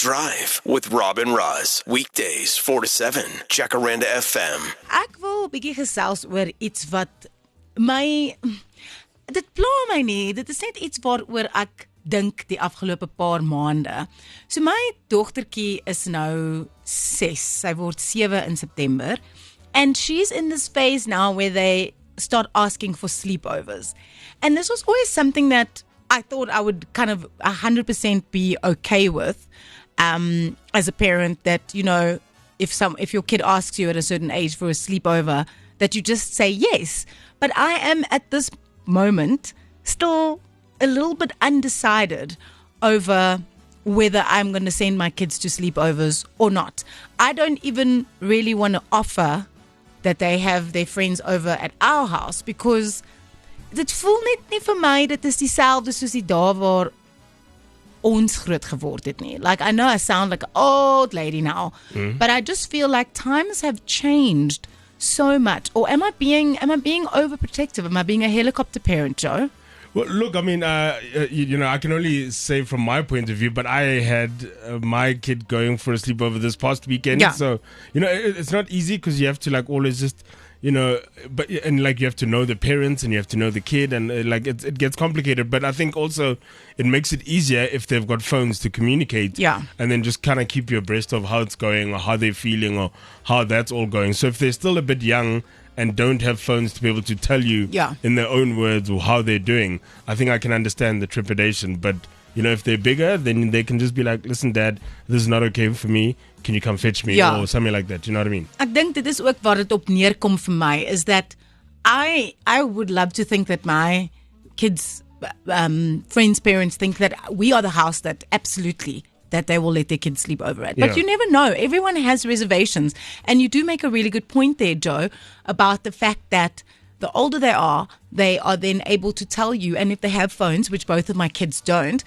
Drive with Rob and Roz. Weekdays 4 to 7. Jacaranda FM. Ek wil 'n bietjie gesels oor iets wat dit pla my nie. Dit is net iets waaroor ek dink die afgelope paar maande. So my dogtertjie is nou 6. Sy word 7 in September. And she's in this phase now where they start asking for sleepovers. And this was always something that I thought I would kind of 100% be okay with as a parent, that, you know, if your kid asks you at a certain age for a sleepover, that you just say yes. But I am at this moment still a little bit undecided over whether I'm going to send my kids to sleepovers or not. I don't even really want to offer that they have their friends over at our house, because dit voel net nie vir my dit is dieselfde soos die dae waar ons groot geword het nie. Like, I know I sound like an old lady now, but I just feel like times have changed so much. Or am I being overprotective? Am I being a helicopter parent, Joe? Well, look, I mean, you know, I can only say from my point of view, but I had my kid going for a sleepover this past weekend. Yeah. So, you know, it's not easy because you have to like always just, you know, and like you have to know the parents and you have to know the kid, and like it gets complicated. But I think also it makes it easier if they've got phones to communicate. Yeah. And then just kind of keep you abreast of how it's going or how they're feeling or how that's all going. So if they're still a bit young and don't have phones to be able to tell you in their own words or how they're doing, I think I can understand the trepidation. But, you know, if they're bigger, then they can just be like, listen, Dad, this is not okay for me. Can you come fetch me? Or something like that. You know what I mean? Ek dink dit is ook waar dit op neerkom vir my, is that I would love to think that my kids' friends' parents think that we are the house that absolutely that they will let their kids sleep over at. But you never know. Everyone has reservations. And you do make a really good point there, Joe, about the fact that the older they are then able to tell you, and if they have phones, which both of my kids don't,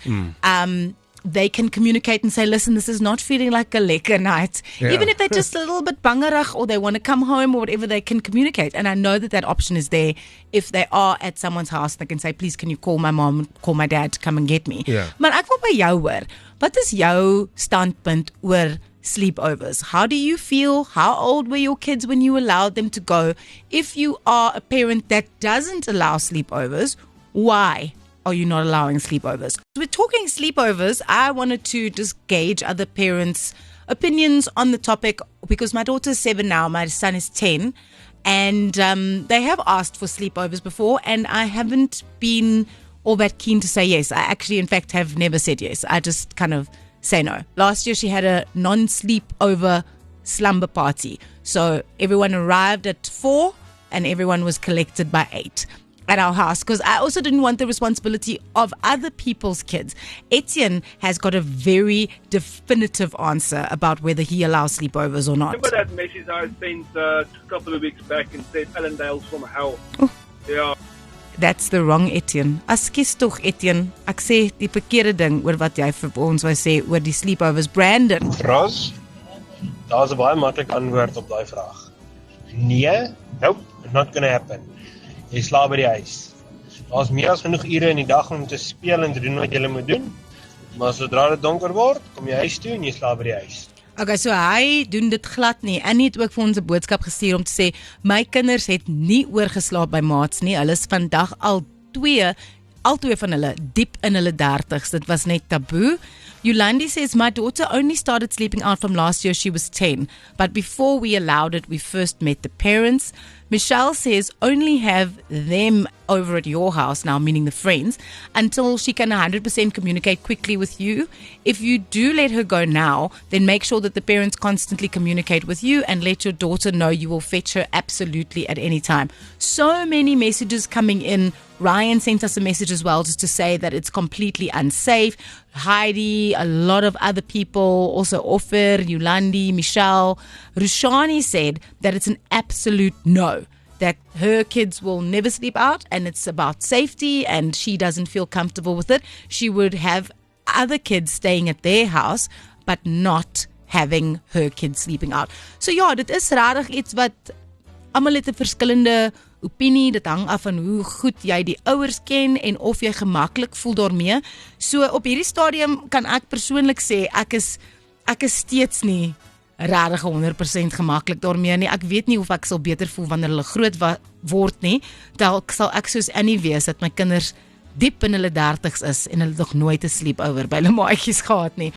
they can communicate and say, listen, this is not feeling like a lekker night. Yeah. Even if they're just a little bit bangerig or they want to come home or whatever, they can communicate. And I know that option is there. If they are at someone's house, they can say, please, can you call my mom, call my dad to come and get me. Yeah. Maar ek wil by jou hoor, wat is jou standpunt oor sleepovers? How do you feel? How old were your kids when you allowed them to go? If you are a parent that doesn't allow sleepovers, why are you not allowing sleepovers? We're talking sleepovers. I wanted to just gauge other parents' opinions on the topic, because my daughter's 7 now, my son is 10, and they have asked for sleepovers before, and I haven't been all that keen to say yes. I actually, in fact, have never said yes. I just kind of say no. Last year, she had a non-sleepover slumber party. So everyone arrived at 4 and everyone was collected by 8 at our house, because I also didn't want the responsibility of other people's kids. Etienne has got a very definitive answer about whether he allows sleepovers or not. Remember that message I sent a couple of weeks back and said Allendale's from hell? Yeah. That's the wrong Etienne. Askies tog, Etienne. Ek sê die verkeerde ding oor wat jy vir ons wou sê oor die sleepovers. Brandon. Roz, daar's 'n baie maklike antwoord op daai vraag. Nee, nope, not gonna happen. Jy slaap by die huis. Daar's meer as genoeg ure in die dag om te speel en te doen wat jy moet doen. Maar sodra dit donker word, kom jy huis toe en jy slaap by die huis. Okay, so hy doen dit glad nie. En hy het ook vir ons 'n boodskap gestuur om te sê, my kinders het nie oorgeslaap by maats nie. Hulle is vandag al twee van hulle diep in hulle 30s. Dit was net taboe. Yolandi says, my daughter only started sleeping out from last year. She was 10. But before we allowed it, we first met the parents. Michelle says, only have them over at your house now, meaning the friends, until she can 100% communicate quickly with you. If you do let her go now, then make sure that the parents constantly communicate with you and let your daughter know you will fetch her absolutely at any time. So many messages coming in. Ryan sent us a message as well just to say that it's completely unsafe. Heidi, a lot of other people, also Ofer, Yolandi, Michelle. Rushani said that it's an absolute no, that her kids will never sleep out and it's about safety and she doesn't feel comfortable with it. She would have other kids staying at their house but not having her kids sleeping out. So ja, dit is rarig iets wat almal het 'n verskillende opinie, dit hang af van hoe goed jy die ouers ken en of jy gemaklik voel daarmee. So op hierdie stadium kan ek persoonlik sê ek is ek is steeds nie regtig 100% gemaklik daarmee nie. Ek weet nie of ek sal beter voel wanneer hulle groot word nie. Dalk sal ek soos Annie wees dat my kinders diep in hulle 30's is en hulle nog nooit 'n sleepover by hulle maatjies gehad nie.